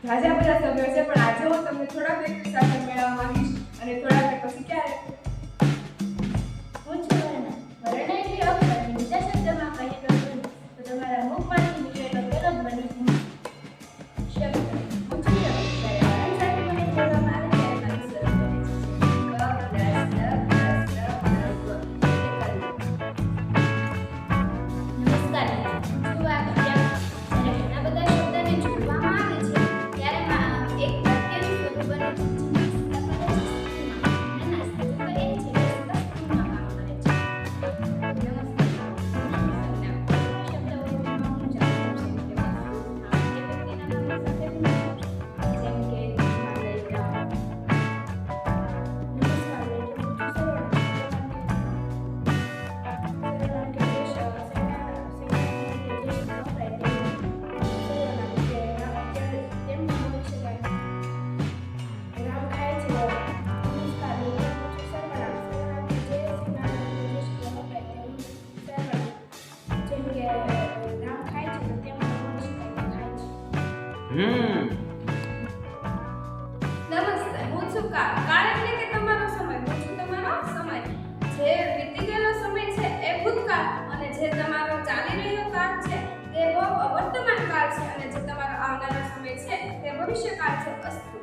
જાજા બધા સભ્યો છે, પણ આજે હું તમને થોડાક વ્યક્તિ સાથે મેળવવા માંગીશ અને થોડાક પછી ક્યારે હું છું વર્ણ. વર્ણ એટલે અક્ષર. બીજા શબ્દમાં કહીએ તો તમારા મુખમાંથી નીકળેલો પેલો ધ્વનિ હું. શબ્દ હું છું શબ્દ. જ્યારે વર્ણ સાથે મને જોડવામાં આવે ત્યારે મારું સ્વર બને છે. ક, પ્લસ, લ, પ્લસ, લ, પ્લસ, વ. નમસ્કાર મિત્રો. હું છું વાક્ય. જ્યારે ઘણા બધા શબ્દને જોડવામાં આવે છે ત્યારે એક વાક્યનું સ્વરૂપ બને છે. નમસ્તે, હું છું કાળ. કાળ એટલે કે તમારો સમય. હું છું તમારો સમય. જે વીતી ગયેલો સમય છે એ ભૂતકાળ, અને જે તમારો ચાલી રહ્યો કાળ છે તે વર્તમાન કાળ છે, અને જે તમારો આવનારો સમય છે તે ભવિષ્યકાળ છે. અસ્તુ.